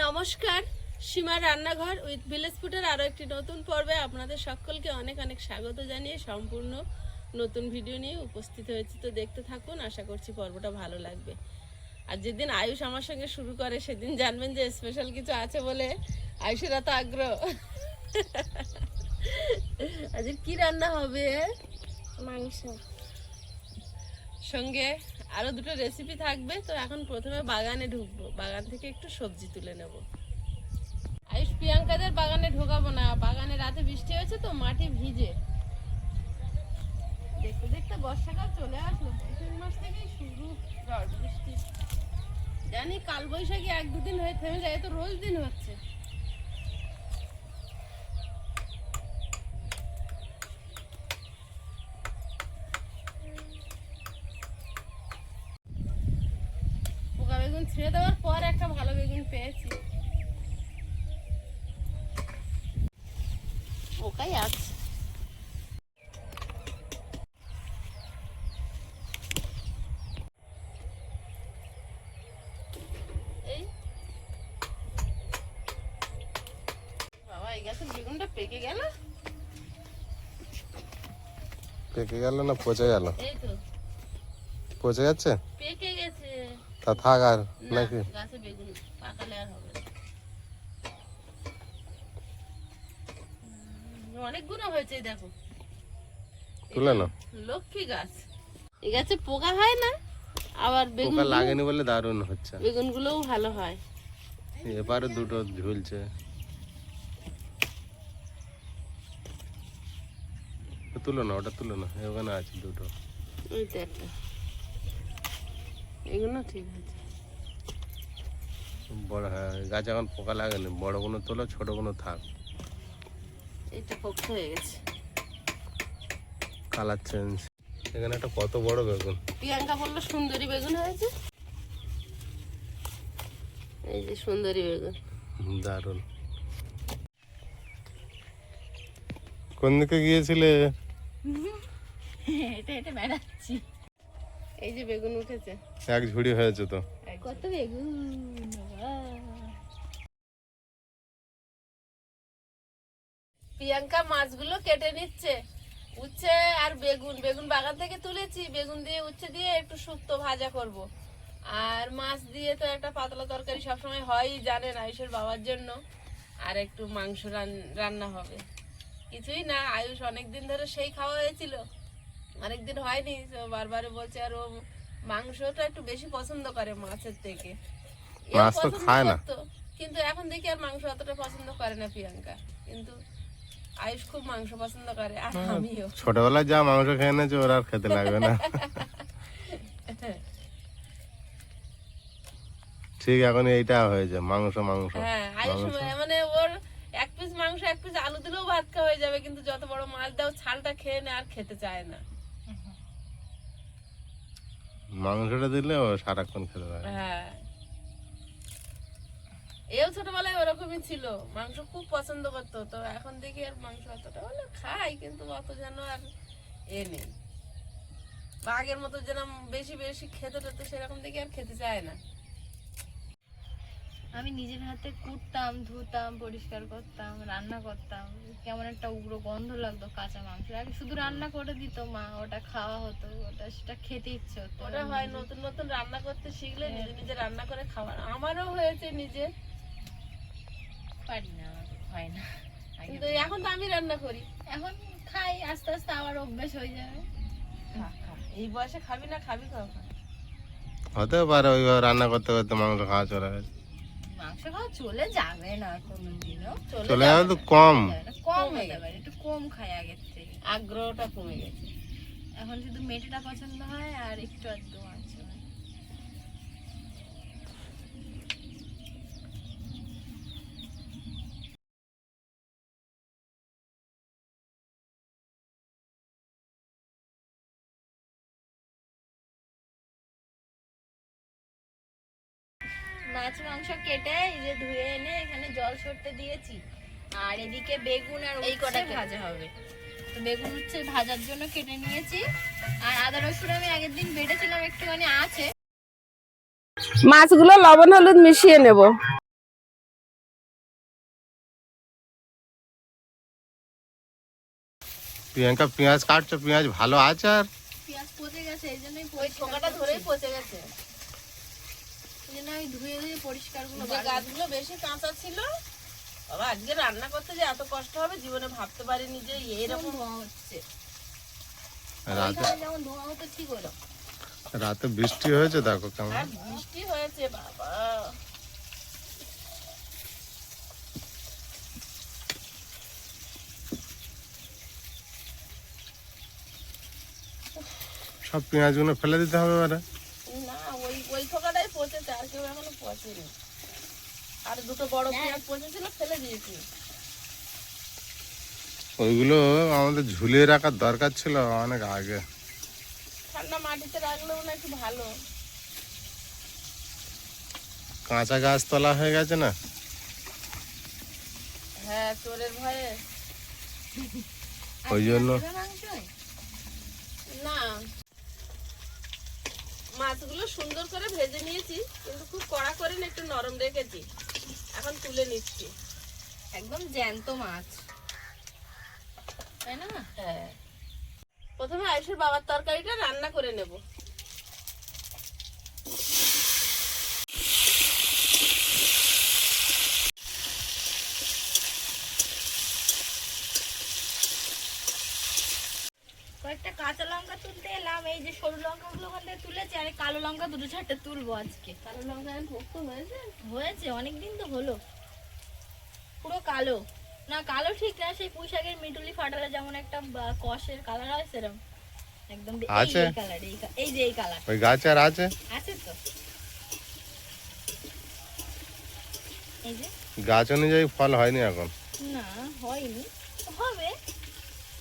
নমস্কার, সীমা রান্নাঘর with village ফুডের আরও একটি নতুন পর্বে আপনাদের সকলকে অনেক অনেক স্বাগত জানিয়ে সম্পূর্ণ নতুন ভিডিও নিয়ে উপস্থিত হয়েছি। তো দেখতে থাকুন, আশা করছি পর্বটা ভালো লাগবে। আর যেদিন আয়ুষ আমার সঙ্গে শুরু করে সেদিন জানবেন যে স্পেশাল কিছু আছে বলে আয়ুষের এত আগ্রহ। আজ কি রান্না হবে? মাংস সঙ্গে আরো দুটো রেসিপি থাকবে। তো এখন প্রথমে বাগানে ঢুকবো, বাগান থেকে একটু সবজি তুলে নেব। আয়ুষ প্রিয়াঙ্কাদের বাগানে ঢোকাবো না, বাগানে রাতে বৃষ্টি হয়েছে তো মাটি ভিজে। দেখতে দেখতে বর্ষাকাল চলে আসলো, বৈশাখ মাস থেকেই শুরু ঝড় বৃষ্টি। জানি কাল বৈশাখী এক দুদিন হয়ে থেমে যায়, তো রোজ দিন হচ্ছে। পোকা বেগুন ছিঁড়ে দেওয়ার পর একটা ভালো বেগুন পেয়েছি। পোকাই আছে। এই বাবা, এই গাছের বেগুনটা পেকে গেল। পেকে গেল না পচে গেল? এই তো পচে যাচ্ছে, পেকে গেছে। তা থাক আর না, নাকি? গাছে বেগুন পাকালে আর হবে না। অনেকগুলো হয়েছে, এই দেখো। তুলে না, লক্ষ্মী গাছ। এই গাছে পোকা হয় না, আবার বেগুন পোকা লাগেনি বলে দারুণ হচ্ছে। বেগুন গুলোও ভালো হয়। এবারে দুটো ঝুলছে। তুলো না, ওটা তুলো না, ওখানে আছে দুটো। ওই তো একটা, এগুলো ঠিক আছে। বড়, হ্যাঁ গাছ এখন পোকা লাগেনি। বড় কোনো তোলো, ছোট কোনো থাক। এইটা পোক্ত হয়ে গেছে। Colour change. এখানে একটা কত বড় বেগুন। প্রিয়াঙ্কা বললো সুন্দরী বেগুন হয়েছে। এই যে সুন্দরী বেগুন, দারুণ। কোন দিকে গিয়েছিলে? এটা এটা বেড়াচ্ছি। এই যে বেগুন উঠেছে, এক ঝুড়ি হয়েছে তো। কত বেগুন। প্রিয়াঙ্কা মাছগুলো কেটে নিচ্ছে। উচ্ছে আর বেগুন, বেগুন বাগান থেকে তুলেছি, বেগুন দিয়ে উচ্ছে দিয়ে একটু শুক্তো ভাজা করব। আর মাছ দিয়ে তো একটা পাতলা তরকারি সবসময় হয়ই, জানেন, আয়ুষের বাবার জন্য। আর একটু মাংস রান্না হবে। কিছুই না, আয়ুষ অনেকদিন ধরে সেই খাওয়া হয়েছিল, অনেকদিন হয়নি, তো বারবারে বলছে। আর ও মাংসটা একটু বেশি পছন্দ করে মাছের থেকে। এও মাছ তো পছন্দ খায় না। করতো, কিন্তু এখন দেখি আর মাংস অতটা পছন্দ করে না প্রিয়াঙ্কা। কিন্তু আয়ুষ খুব মাংস পছন্দ করে, আর আমিও। ছোটবেলায় যা মাংস খেয়ে নিয়েছে ওর আর খেতে লাগবে না। ঠিক এখন এইটা হয়েছে, মাংস মাংস। হ্যাঁ, আয়ুষ মানে ওর এক পিস মাংস এক পিস আলু দিলেও ভাত খাওয়া হয়ে যাবে, কিন্তু যত বড় মাছ দাও ছালটা খেয়ে নেয়, আর খেতে চায় না। মাংসটা দিলে ও সারাক্ষণ খেতে পারে। হ্যাঁ, এও ছোটবেলায় ওরকমই ছিল, মাংস খুব পছন্দ করতো। তো এখন দেখি আর মাংস অতটা হলো খাই, কিন্তু অত যেন আর এ নেই, বা আগের মতো যেন বেশি বেশি খেতে টেতে সেরকম দেখি আর খেতে চায় না। আমি নিজের হাতে কুটতাম, ধুতাম, পরিষ্কার করতাম, রান্না করতাম। কেমন একটা উগ্র গন্ধ লাগতো কাঁচা মাংস। আগে শুধু রান্না করে দিত মা, ওটা খাওয়া হতো, সেটা খেতে ইচ্ছে হতো। ওটা হয়, নতুন নতুন রান্না করতে শিখলে নিজে নিজে রান্না করে খাওয়ার। আমারও হয়েছে নিজে, পারি না, হয় না। কিন্তু এখন তো আমি রান্না করি। এখন খাই, আস্তে আস্তে আবার অভ্যেস হয়ে যাবে। এই বয়সে খাবি না, খাবি কখন? হতেও পারে ওইভাবে রান্না করতে করতে মাংস খাওয়া চলে গেছে। মাংস খাওয়া চলে যাবে না কোনোদিনও, চলে যাবে তো কম। কম হয়ে যাবে, একটু কম খাই আগের থেকে। আগ্রহটা কমে গেছে। এখন শুধু মেটেটা পছন্দ হয় আর একটু আধটু মাংস হয়। মাছ মাংস কেটে এই যে ধুয়ে এনে এখানে জল সরতে দিয়েছি, আর এদিকে বেগুন আর এই কটা ভাজা হবে। তো বেগুন হচ্ছে ভাজার জন্য কেটে নিয়েছি, আর আদা রসুন আমি আগের দিন বেটেছিলাম, একটুখানি আছে। মাছগুলো লবণ হলুদ মিশিয়ে নেব। প্রিয়াঙ্কা পেঁয়াজ কাটছো, পেঁয়াজ ভালো আছে? আর পেঁয়াজ পচে গেছে, এই জন্যই ওই ঠোকাটা ধরেই পচে গেছে। এই জন্য আমি ধুয়ে ধুয়ে পরিষ্কার গুলো যে গাছগুলো বেশি কাঁচা ছিল, বাবা আজকে রান্না করতে যে এত কষ্ট হবে জীবনে ভাবতে পারিনি যে এরকম ধোঁয়া হচ্ছে। রাতে ওইখানে যেমন ধোঁয়া হতো ঠিক হলো। রাতে বৃষ্টি হয়েছে, দেখো কেমন। আর বৃষ্টি হয়েছে বাবা। সব পেঁয়াজগুলো ফেলে দিতে হবে এবারে। না ওই ওই ঠোকাটাই পচেছে, আর কেউ এখনো পচেনি। আর দুটো বড় পেঁয়াজ পচেছিল, ফেলে দিয়েছি। ওইগুলো আমাদের ঝুলিয়ে রাখার দরকার ছিল অনেক আগে। ঠান্ডা মাটিতে রাখলেও না একটু ভালো। কাঁচা গাছ তোলা হয়ে গেছে না? হ্যাঁ, চোরের ভয়ে। ওই জন্য না, মাছগুলো সুন্দর করে ভেজে নিয়েছি, কিন্তু খুব কড়া করে না, একটু নরম রেখেছি। এখন তুলে নিচ্ছি। একদম জ্যান্ত মাছ, তাই না? হ্যাঁ, প্রথমে আয়ুষের বাবার তরকারিটা রান্না করে নেব। কয়েকটা কাঁচা লঙ্কা তুলতে এলাম, এই যে সরু লঙ্কা গুলো ওখান থেকে তুলেছি, আর এই কালো লঙ্কা দুটো চারটে তুলবো আজকে। কালো লঙ্কা পোক্ত হয়েছে। হয়েছে, অনেকদিন তো হলো। পুরো কালো না, কালো ঠিক না, সেই পুঁই শাকের মিটুলি ফাটালে যেমন একটা কষের কালার হয় সেরকম একদম। আছে? এই কালার, এই যে এই কালার ওই গাছ আর আছে? আছে তো, এই যে। গাছ অনুযায়ী ফল হয়নি এখন। না হয়নি, হবে,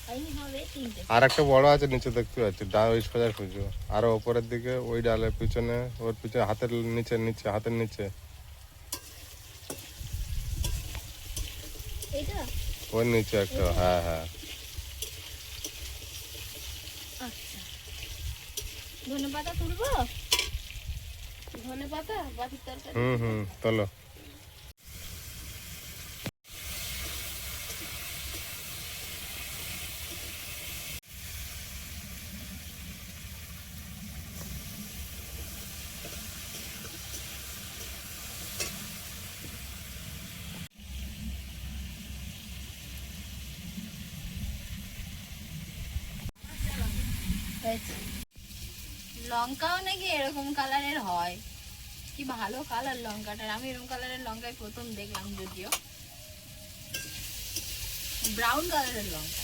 হয়নি, হবে তিনটে। আর একটা বড় আছে নিচে দেখতে পাচ্ছি, ডাল ওই সোজা সুজো। আরো উপরের দিকে ওই ডালের পিছনে, ওর পিছনে হাতের নিচে, নিচে হাতের নিচে, এইটা ওর নিচে একটা। হ্যাঁ হ্যাঁ। আচ্ছা, ধনেপাতা তুলবো। ধনেপাতা বাটির তরকারি। হুম, চলো। লঙ্কাও নাকি এরকম কালারের হয়, কি ভালো কালার লঙ্কাটার। আমি এরকম কালারের লঙ্কায় প্রথম দেখলাম, যদিও ব্রাউন কালারের লঙ্কা।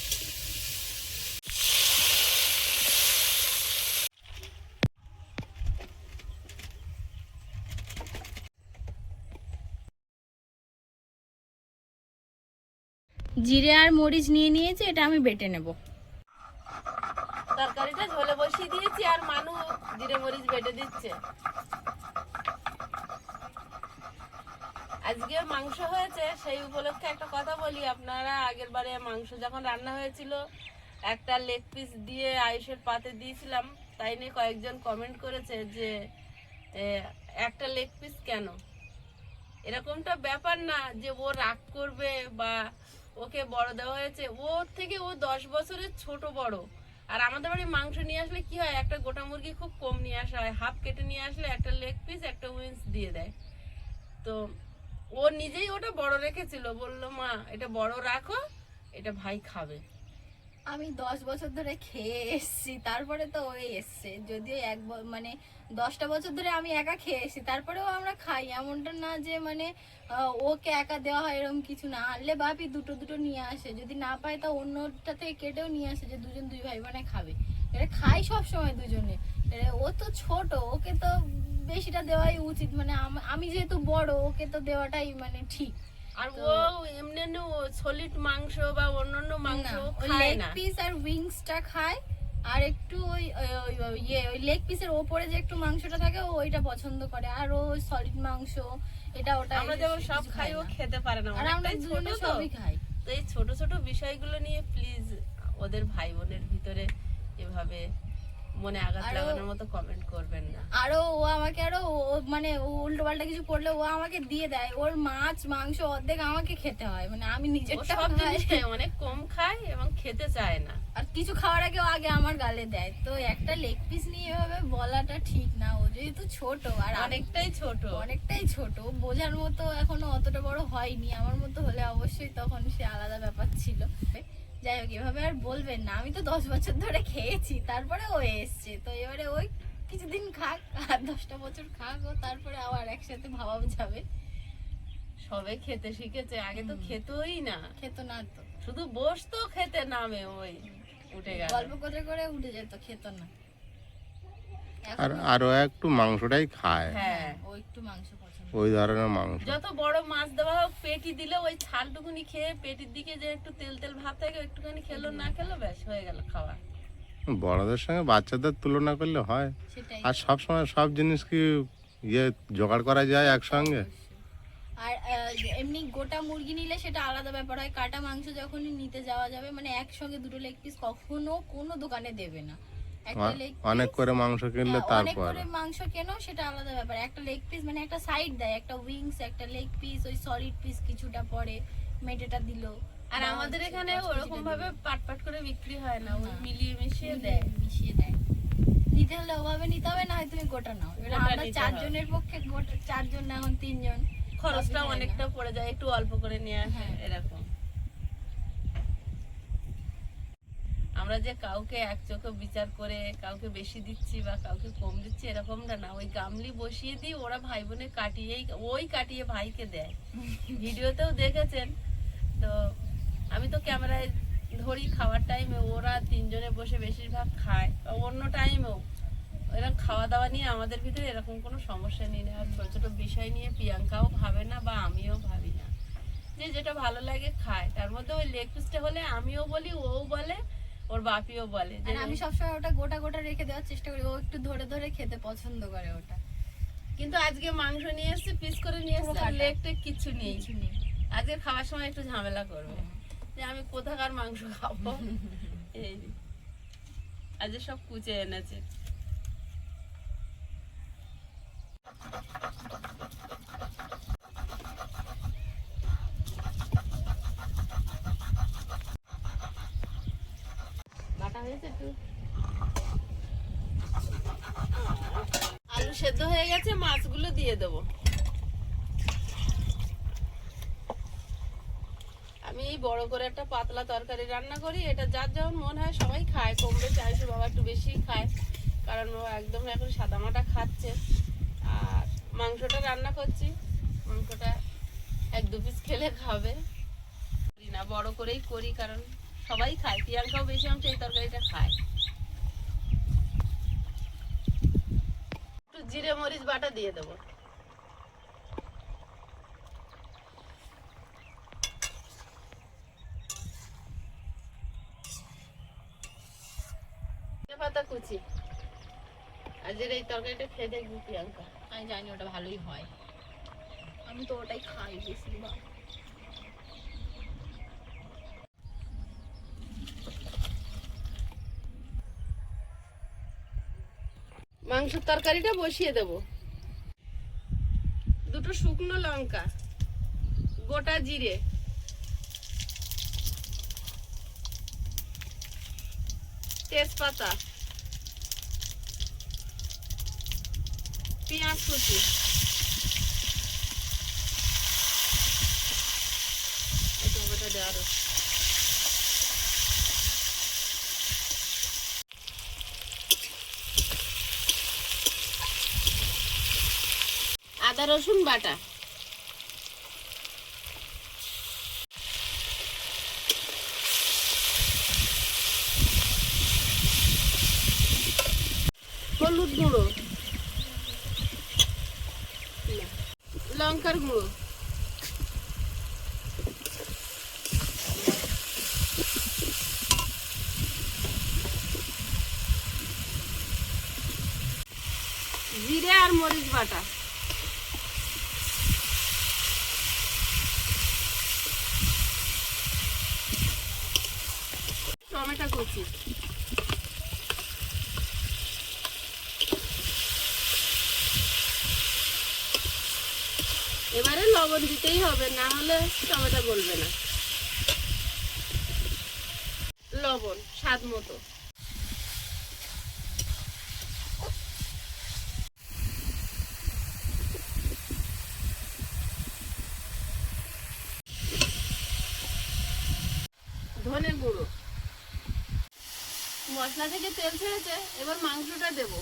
জিরে আর মরিচ নিয়ে নিয়েছি, এটা আমি বেটে নেব। তরকারিটা ঝোলে বসিয়ে দিয়েছি, আর মানু জিরে মরিচ বেটে দিচ্ছে। আজকে মাংস হয়েছে, সেই উপলক্ষে একটা কথা বলি। আপনারা আগের বারে মাংস যখন রান্না হয়েছিল, একটা লেগ পিস দিয়ে আয়ুষের পাতে দিয়েছিলাম, তাই নিয়ে কয়েকজন কমেন্ট করেছে যে একটা লেগ পিস কেন। এরকমটা ব্যাপার না যে ও রাগ করবে বা ওকে বড় দেওয়া হয়েছে, ওর থেকে ও 10 বছরের ছোট বড়। আর আমাদের বাড়ি মাংস নিয়ে আসলে কি হয়, একটা গোটা মুরগি খুব কম নিয়ে আসা হয়, হাফ কেটে নিয়ে আসলে একটা লেগ পিস একটা উইংস দিয়ে দেয়। তো ও নিজেই ওটা বড় রেখেছিল, বললো মা এটা বড় রাখো, এটা ভাই খাবে। আমি 10 বছর ধরে খেয়ে এসছি, তারপরে তো ওই এসছে। যদিও মানে 10টা বছর ধরে আমি একা খেয়ে এসছি, তারপরেও আমরা খাই। এমনটা না যে মানে ওকে একা দেওয়া হয়, এরকম কিছু না। আনলে বাপি দুটো দুটো নিয়ে আসে, যদি না পায় তা অন্যটা থেকে কেটেও নিয়ে আসে, যে দুই ভাই বোনে খাবে। এটা খাই সব সময় দুজনে। ও তো ছোট, ওকে তো বেশিটা দেওয়াই উচিত। মানে আমি যেহেতু বড়, ওকে তো দেওয়াটাই মানে ঠিক। আর ও এমনি সলিড মাংস বা অন্যান্য মাংস খায় লেগ না। পিস আর উইংসটা খায়, আর একটু ওই লেগ পিসের ওপরে যে একটু মাংসটা থাকে ওইটা পছন্দ করে। আর ও সলিড মাংস এটা ওটা আমরা যেমন সব খাই, ও খেতে পারে না, আর আমরা অনেকটাই ছোট দুজনে তো। সবই খাই। তো এই ছোট ছোট বিষয়গুলো নিয়ে প্লিজ ওদের ভাই বোনের ভিতরে এভাবে মনে আঘাত লাগানোর মতো কমেন্ট করবেন না। আরো ও আমাকে আরো মানে উল্টো পাল্টা কিছু করলে ও আমাকে দিয়ে দেয়। ওর মাছ মাংস অর্ধেক আমাকে খেতে হয়, মানে আমি নিজেরটা সব জিনিস অনেক কম খায় এবং খেতে চায় না। আর কিছু খাওয়ার আগে আগে আমার গালে দেয়। তো একটা লেগ পিস নিয়ে এভাবে বলাটা ঠিক না। ও যেহেতু ছোট আর অনেকটাই ছোট, বোঝার মতো এখনো অতটা বড় হয়নি। আমার মতো হলে অবশ্যই তখন সে আলাদা ব্যাপার ছিল। যাই হোক, এভাবে আর বলবেন না। আমি তো 10 বছর ধরে খেয়েছি, তারপরে ও এসছে। তো এবারে ওই কিছুদিন খাক, আর 10টা বছর খাক, ও তারপরে আবার একসাথে ভাবা যাবে। সবে খেতে শিখেছে, আগে তো খেতই না। খেত না তো, শুধু বসতো খেতে, নামে ওই উঠে গেল, গল্প করে উঠে যেত, খেত না। আর ও একটু মাংসটাই খায়, হ্যাঁ ও একটু মাংস পছন্দ। ওই ধরনের মাংস। যত বড় মাছ দেওয়া হোক, পেটি দিলে ওই ছালটুকুনি খেয়ে পেটির দিকে যে একটু তেল তেল ভাব থাকে একটুখানি খেলো, না খেলো ব্যাস হয়ে গেল খাওয়া। বড়দের সঙ্গে বাচ্চাদের তুলনা করলে হয়? সেটাই। আর সব সময় সব জিনিস কি জোগাড় করা যায় একসঙ্গে? আর এমনি গোটা মুরগি নিলে সেটা আলাদা ব্যাপার হয়। কাটা মাংস যখনই নিতে যাওয়া যাবে, মানে একসঙ্গে দুটো লেগ পিস কখনো কোনো দোকানে দেবে না। একটা লেগ অনেক করে মাংস কিনলে অনেক তারপর করে মাংস কেনো, সেটা আলাদা ব্যাপার। একটা লেগ পিস মানে একটা সাইড দেয়, একটা উইংস, একটা লেগ পিস, ওই সলিড পিস কিছুটা পরে মেটেটা দিলো। আর আমাদের এখানে ওরকম ভাবে পাট করে বিক্রি হয় না, ওই মিলিয়ে মিশিয়ে দেয়। নিতে হলে ওভাবে নিতে হবে, না হয় তুমি গোটা নাও। এবার আমরা 4 জনের পক্ষে গোটা 4 জন না, এখন 3 জন, খরচটা অনেকটা পড়ে যায়, একটু অল্প করে নিয়ে আসে এরকম। আমরা যে কাউকে এক চোখে বিচার করে কাউকে বেশি দিচ্ছি বা কাউকে কম দিচ্ছি এরকমটা না। ওই গামলি বসিয়ে দিই, ওরা ভাই বোনে কাটিয়ে ভাইকে দেয়। ভিডিওতেও দেখেছেন তো। আমি তো ক্যামেরায় ধরি খাওয়ার টাইমে, ওরা 3 জনে বসে বেশিরভাগ খায়। অন্য টাইমেও এরকম খাওয়া দাওয়া নিয়ে আমাদের ভিতরে এরকম কোনো সমস্যা নেই না। ছোট ছোট বিষয় নিয়ে প্রিয়াঙ্কাও ভাবে না বা আমিও ভাবি না, যে যেটা ভালো লাগে খায়। তার মধ্যে ওই লেগ পিসটা হলে আমিও বলি, ও বলে, ওর বাপিও বলে। আর আমি সবসময় ওটা গোটা রেখে দেওয়ার চেষ্টা করি। ও একটু ধরে খেতে পছন্দ করে ওটা। কিন্তু আজকে মাংস নিয়ে এসেছি, পিস করে নিয়ে এসেছি, আর লেগটা কিচ্ছু নেই। আজকে খাওয়ার সময় একটু ঝামেলা করবে যে আমি কোথাকার মাংস খাবো। এই আজকে সব কুচে এনেছে। বাটা হয়েছে একটু, আলু সেদ্ধ হয়ে গেছে, মাছগুলো দিয়ে দেবো। আমি এই বড় করে একটা পাতলা তরকারি রান্না করি, এটা যার যেমন মনে হয় সবাই খায়, কম বেশি। আয়ুষ বাবা একটু বেশি খায়, কারণ ও একদম এখন সাদামাটা খাচ্ছে। আর মাংসটা রান্না করছি, মাংসটা 1-2 পিস খেলে খাবে না, বড় করেই করি, কারণ সবাই খায়। প্রিয়াঙ্কাও বেশি অংশ এই তরকারিটা খায়। একটু জিরে মরিচ বাটা দিয়ে দেবো। পাতা কুচি। আজের এই তরকারিটা খেয়ে দেখবি প্রিয়াঙ্কা। আমি জানি ওটা ভালোই হয়, আমি তো ওটাই খাই বেশিরভাগ। মাংসের তরকারিটা বসিয়ে দেব। 2 শুকনো লঙ্কা, গোটা জিরে, তেজপাতা, পেঁয়াজ কুচি, আদা রসুন বাটা, হলুদ গুঁড়ো, লঙ্কার গুঁড়ো, জিরে আর মরিচ বাটা, টমেটো কুচি, এবারে লবণ দিতেই হবে, না হলে টমেটো গলবে না। লবণ স্বাদ মতো। ধনে গুঁড়ো। মশলা থেকে তেল ছেড়েছে, এবার মাংসটা দেব।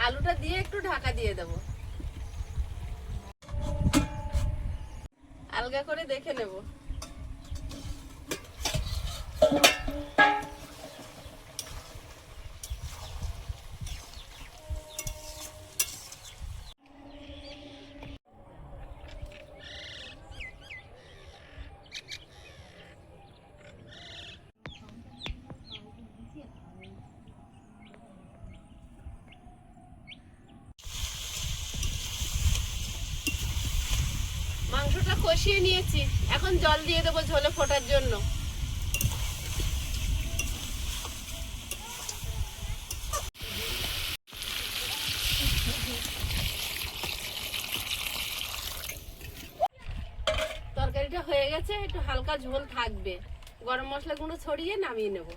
আলুটা দিয়ে একটু ঢাকা দিয়ে দেব। আলগা করে দেখে নেব। মাংসটা কষিয়ে নিয়েছি, এখন জল দিয়ে দেবো ঝোলে ফোটার জন্য। তরকারিটা হয়ে গেছে, একটু হালকা ঝোল থাকবে। গরম মশলা গুঁড়ো ছড়িয়ে নামিয়ে নেব।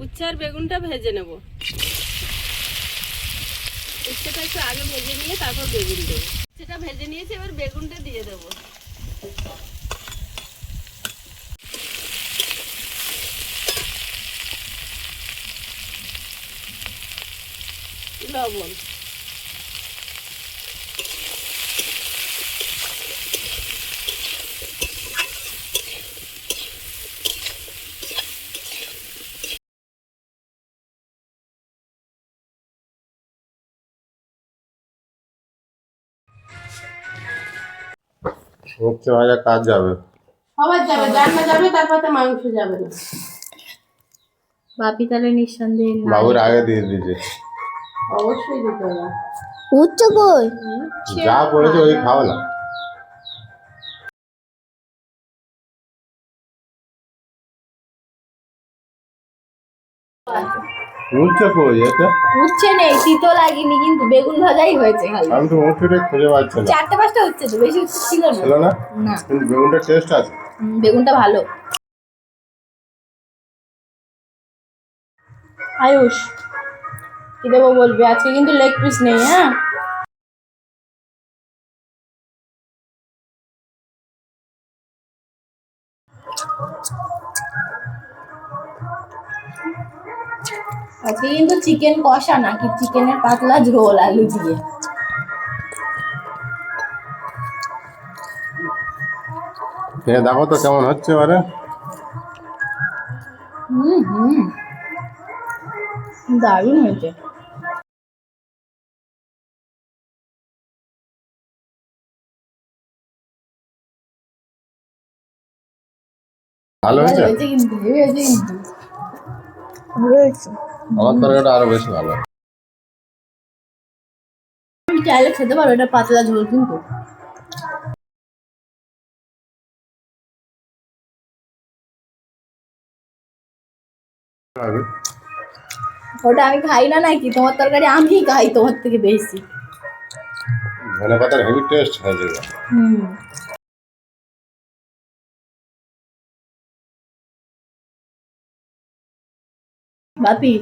উচ্ছে আর বেগুনটা ভেজে নেব। উচ্ছেটা একটু আগে ভেজে নিয়ে তারপর বেগুন দেবো। উচ্ছেটা ভেজে নিয়েছি, এবার বেগুনটা দিয়ে দেবো। লবণ। উচ্ছে ভাজা কাজ যাবে, সবার যাবে, রান্না যাবে, তারপরে মাংস যাবে না। বাপি তাহলে নিঃসন্দেহে বাবুর আগে দিয়ে দিয়েছে। অবশ্যই দিতে হবে। উচ্চ কই যা পড়েছে ওই খাও না। উচ্ছে কই এটা? উচ্ছে নেই, তিতো লাগেনি, কিন্তু বেগুন ভাজাই হয়েছে খালি। আমি তো উচ্ছেটা খুঁজে পাচ্ছি না। 4-5টা উচ্ছে তো, বেশি উচ্ছে ছিল না। ছিল না? না, কিন্তু বেগুনটা টেস্ট আছে। বেগুনটা ভালো। আয়ুষ কি দেবো বলবি? আজকে কিন্তু লেগ পিস নেই। হ্যাঁ, আজকে কিন্তু চিকেন কষা নাকি চিকেনের পাতলা ঝোল আলু দিয়ে। খেয়ে দেখো তো কেমন হচ্ছে এবারে। দারুণ হয়েছে। ভালো হয়েছে? হয়েছে কিন্তু, হয়েছে কিন্তু, হয়েছে। আমার তরকারিটা আরো বেশি ভালো। তুমি চাইলে খেতে পারো, এটা পাতলা ঝোল কিন্তু। ওটা আমি খাই না নাকি? তোমার তরকারি আমি খাই তোমার থেকে বেশি। ধনে পাতার হেভি টেস্ট হয়েছে। হুম। বাপি,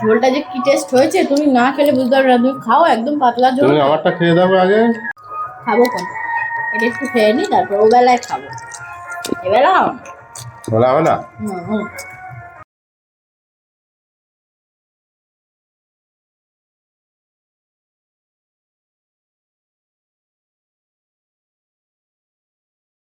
ঝোলটা যে কি টেস্ট হয়েছে তুমি না খেলে বুঝতে পারবে না। তুমি খাও, একদম পাতলা ঝোল। তুমি আমারটা খেয়ে দাও আগে। খাবো কোন, এটা একটু খেয়ে নি, তারপর ও বেলায় খাবো। এবেলা বলা হবে না। হুম হুম।